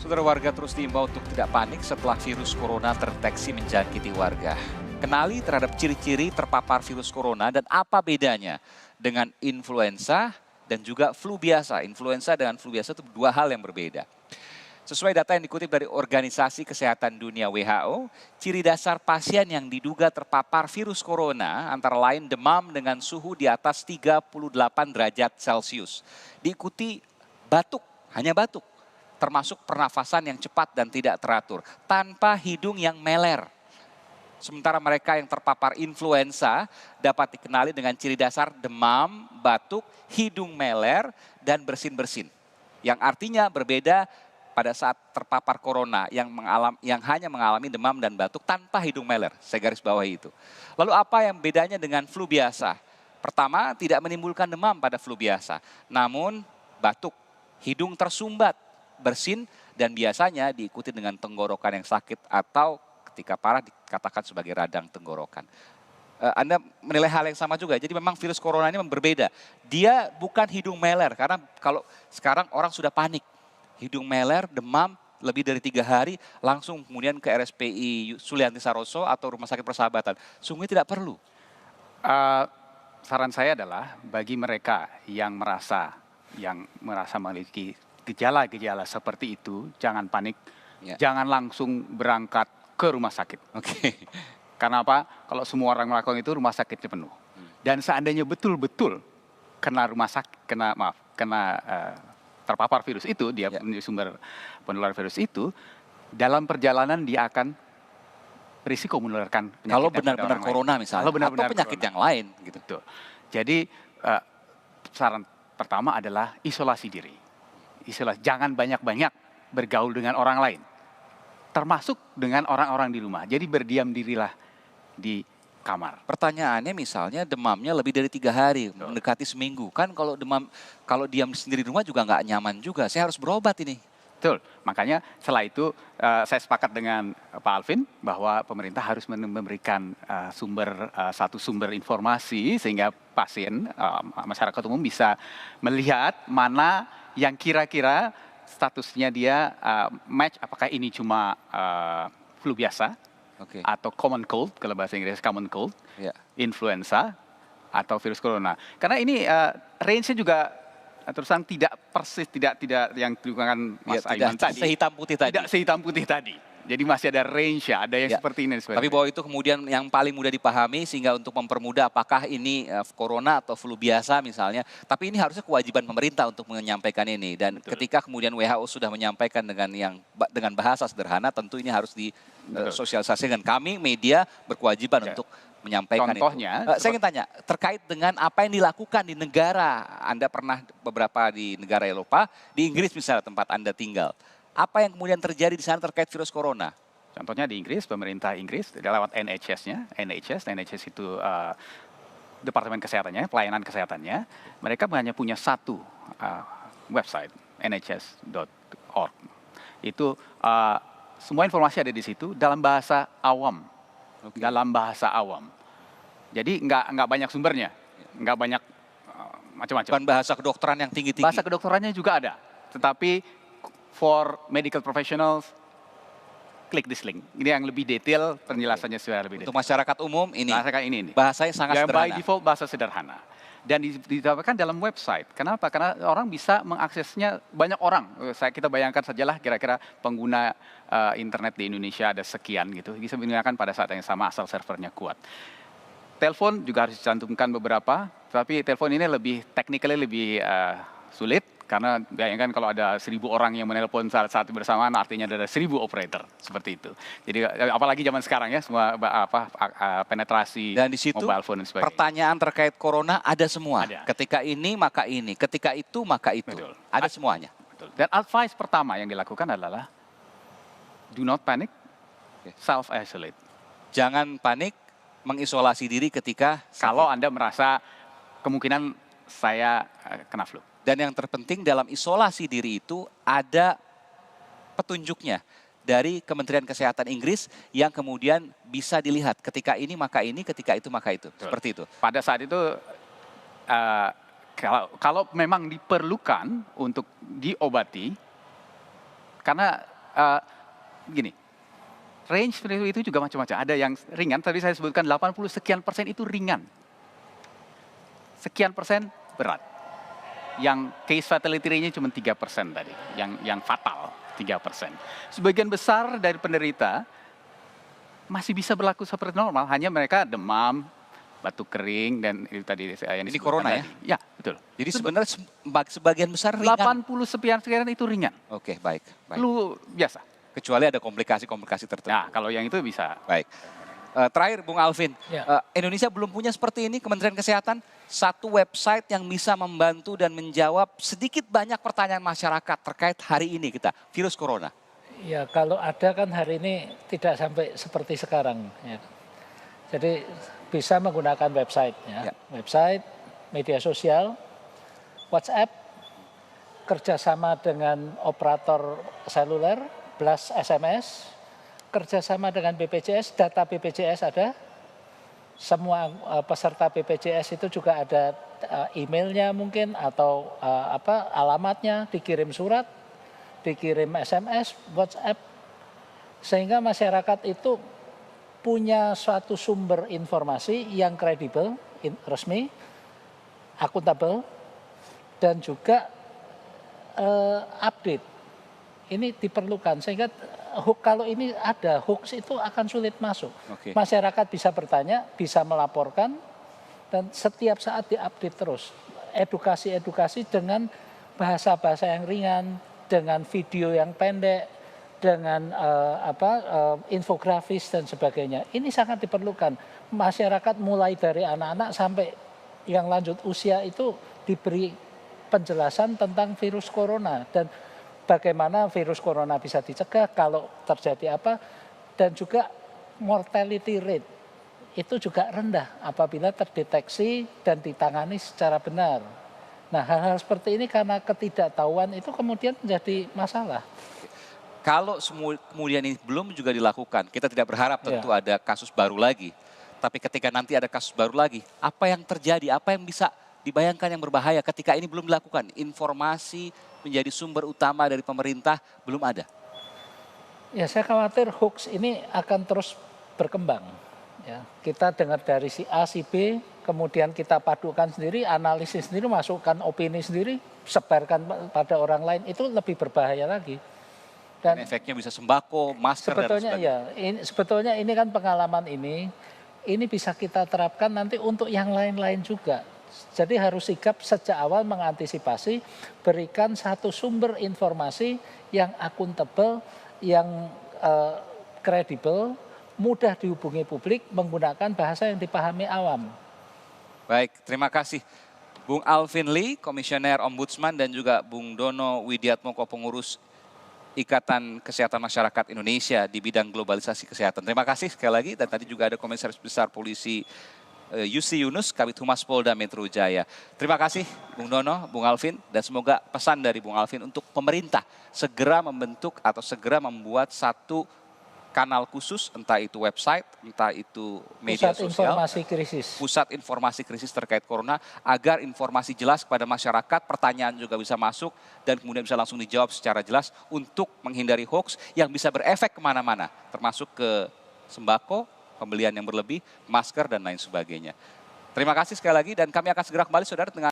Saudara, warga terus diimbau untuk tidak panik setelah virus corona terdeteksi menjangkiti warga. Kenali terhadap ciri-ciri terpapar virus corona dan apa bedanya dengan influenza dan juga flu biasa. Influenza dengan flu biasa itu dua hal yang berbeda. Sesuai data yang dikutip dari Organisasi Kesehatan Dunia WHO, ciri dasar pasien yang diduga terpapar virus corona antara lain demam dengan suhu di atas 38 derajat Celcius. Diikuti batuk, hanya batuk, termasuk pernafasan yang cepat dan tidak teratur, tanpa hidung yang meler. Sementara mereka yang terpapar influenza dapat dikenali dengan ciri dasar demam, batuk, hidung meler, dan bersin-bersin. Yang artinya berbeda pada saat terpapar corona yang hanya mengalami demam dan batuk tanpa hidung meler. Saya garis bawahi itu. Lalu apa yang bedanya dengan flu biasa? Pertama, tidak menimbulkan demam pada flu biasa, namun batuk, hidung tersumbat, bersin, dan biasanya diikuti dengan tenggorokan yang sakit atau ketika parah dikatakan sebagai radang tenggorokan. Anda menilai hal yang sama juga, jadi memang virus corona ini berbeda. Dia bukan hidung meler, karena kalau sekarang orang sudah panik. Hidung meler, demam, lebih dari 3 hari, langsung kemudian ke RSPI Sulianti Saroso atau Rumah Sakit Persahabatan. Sungguhnya tidak perlu. Saran saya adalah bagi mereka yang merasa memiliki gejala-gejala seperti itu, jangan panik, jangan langsung berangkat ke rumah sakit. Oke. Karena apa? Kalau semua orang melakukan itu, rumah sakitnya penuh. Dan seandainya betul-betul terpapar virus itu, dia sumber penularan virus itu, dalam perjalanan dia akan risiko menularkan penyakit. Kalau benar-benar corona misalnya, atau penyakit yang lain. Gitu. Jadi saran pertama adalah isolasi diri. Jangan banyak-banyak bergaul dengan orang lain, termasuk dengan orang-orang di rumah. Jadi berdiam dirilah di kamar. Pertanyaannya misalnya demamnya lebih dari 3 hari, mendekati seminggu. Kan kalau diam sendiri di rumah juga nggak nyaman juga. Saya harus berobat ini. Betul, makanya setelah itu saya sepakat dengan Pak Alvin bahwa pemerintah harus memberikan satu sumber informasi sehingga pasien, masyarakat umum bisa melihat mana yang kira-kira statusnya dia match, apakah ini cuma flu biasa, atau common cold, kalau bahasa Inggris common cold, influenza, atau virus corona. Karena ini range-nya juga terus terang tidak persis, tidak yang digunakan Mas Aiman tadi. Sehitam putih tadi. Tidak sehitam putih tadi. Jadi masih ada range-nya, ada yang seperti ini. Tapi bahwa itu kemudian yang paling mudah dipahami sehingga untuk mempermudah apakah ini corona atau flu biasa misalnya. Tapi ini harusnya kewajiban pemerintah untuk menyampaikan ini. Dan ketika kemudian WHO sudah menyampaikan dengan bahasa sederhana, tentu ini harus disosialisasikan. Kami media berkewajiban untuk menyampaikan contohnya, itu. Saya ingin tanya, terkait dengan apa yang dilakukan di negara, Anda pernah beberapa di negara Eropa, di Inggris misalnya tempat Anda tinggal. Apa yang kemudian terjadi di sana terkait virus corona? Contohnya di Inggris, pemerintah Inggris lewat NHS-nya, NHS itu Departemen Kesehatannya, pelayanan kesehatannya, mereka hanya punya satu website, nhs.org. Itu semua informasi ada di situ dalam bahasa awam, dalam bahasa awam. Jadi nggak banyak sumbernya, nggak banyak macam-macam. Bukan bahasa kedokteran yang tinggi-tinggi. Bahasa kedokterannya juga ada, tetapi for medical professionals, klik this link. Ini yang lebih detail, penjelasannya sudah lebih detail. Untuk masyarakat umum ini, bahasanya sangat yang sederhana. By default bahasa sederhana. Dan ditawarkan dalam website. Kenapa? Karena orang bisa mengaksesnya, banyak orang. Kita bayangkan sajalah kira-kira pengguna internet di Indonesia ada sekian gitu. Bisa menggunakan pada saat yang sama asal servernya kuat. Telepon juga harus dicantumkan beberapa, tapi telepon ini lebih technically lebih sulit. Karena bayangkan kalau ada 1.000 orang yang menelpon saat bersamaan, artinya ada 1.000 operator seperti itu. Jadi apalagi zaman sekarang ya, semua penetrasi dan di situ, mobile phone dan sebagainya. Pertanyaan terkait corona ada semua. Ada. Ketika ini maka ini, ketika itu maka itu. Betul. Ada semuanya. Betul. Dan advice pertama yang dilakukan adalah do not panic, self isolate. Jangan panik, mengisolasi diri ketika kalau Anda merasa kemungkinan saya kena flu. Dan yang terpenting dalam isolasi diri itu ada petunjuknya dari Kementerian Kesehatan Inggris yang kemudian bisa dilihat ketika ini maka ini, ketika itu maka itu. Betul. Seperti itu. Pada saat itu kalau memang diperlukan untuk diobati, karena Gini, range itu juga macam-macam. Ada yang ringan, tadi saya sebutkan 80% itu ringan. Sekian persen berat. Yang case fatality rate-nya cuma 3% tadi, yang fatal 3%. Sebagian besar dari penderita masih bisa berlaku seperti normal, hanya mereka demam, batuk kering, dan itu tadi yang Ini corona tadi. Ya, betul. Jadi sebenarnya sebagian besar ringan. 80 sekian itu ringan. Oke, baik. Flu biasa. Kecuali ada komplikasi-komplikasi tertentu. Nah, kalau yang itu bisa. Baik. Terakhir, Bung Alvin, Ya. Indonesia belum punya seperti ini, Kementerian Kesehatan, satu website yang bisa membantu dan menjawab sedikit banyak pertanyaan masyarakat terkait hari ini kita, virus corona. Ya kalau ada kan hari ini tidak sampai seperti sekarang. Ya. Jadi bisa menggunakan website, Ya. website, media sosial, WhatsApp, kerjasama dengan operator seluler, plus SMS, kerjasama dengan BPJS, data BPJS ada, semua peserta BPJS itu juga ada emailnya mungkin atau alamatnya, dikirim surat, dikirim SMS, WhatsApp, sehingga masyarakat itu punya suatu sumber informasi yang kredibel, resmi, akuntabel, dan juga update. Ini diperlukan sehingga kalau ini ada hoax itu akan sulit masuk. Oke. Masyarakat bisa bertanya, bisa melaporkan, dan setiap saat diupdate terus. Edukasi-edukasi dengan bahasa-bahasa yang ringan, dengan video yang pendek, dengan infografis dan sebagainya. Ini sangat diperlukan. Masyarakat mulai dari anak-anak sampai yang lanjut usia itu diberi penjelasan tentang virus corona dan bagaimana virus corona bisa dicegah kalau terjadi apa, dan juga mortality rate itu juga rendah apabila terdeteksi dan ditangani secara benar. Nah, hal-hal seperti ini karena ketidaktahuan itu kemudian menjadi masalah. Kalau kemudian ini belum juga dilakukan, kita tidak berharap tentu ada kasus baru lagi. Tapi ketika nanti ada kasus baru lagi, apa yang terjadi, apa yang bisa dibayangkan yang berbahaya ketika ini belum dilakukan? Informasi menjadi sumber utama dari pemerintah belum ada. Ya, saya khawatir hoax ini akan terus berkembang. Ya, kita dengar dari si A, si B, kemudian kita padukan sendiri, analisis sendiri, masukkan opini sendiri, sebarkan pada orang lain, itu lebih berbahaya lagi. Dan efeknya bisa sembako, masker, sebetulnya dan sebagainya. sebetulnya ini kan pengalaman ini bisa kita terapkan nanti untuk yang lain-lain juga. Jadi harus sigap sejak awal mengantisipasi, berikan satu sumber informasi yang akuntabel, yang kredibel, mudah dihubungi publik, menggunakan bahasa yang dipahami awam. Baik, terima kasih. Bung Alvin Lee, Komisioner Ombudsman, dan juga Bung Dono Widiatmoko, pengurus Ikatan Kesehatan Masyarakat Indonesia di bidang globalisasi kesehatan. Terima kasih sekali lagi, dan tadi juga ada Komisaris Besar Polisi Yusri Yunus, Kabid Humas Polda Metro Jaya. Terima kasih Bung Dono, Bung Alvin, dan semoga pesan dari Bung Alvin untuk pemerintah segera membentuk atau segera membuat satu kanal khusus, entah itu website, entah itu media Pusat sosial, informasi krisis. pusat informasi krisis terkait corona, agar informasi jelas kepada masyarakat, pertanyaan juga bisa masuk, dan kemudian bisa langsung dijawab secara jelas untuk menghindari hoax yang bisa berefek kemana-mana, termasuk ke sembako, pembelian yang berlebih, masker, dan lain sebagainya. Terima kasih sekali lagi, dan kami akan segera kembali, saudara, dengan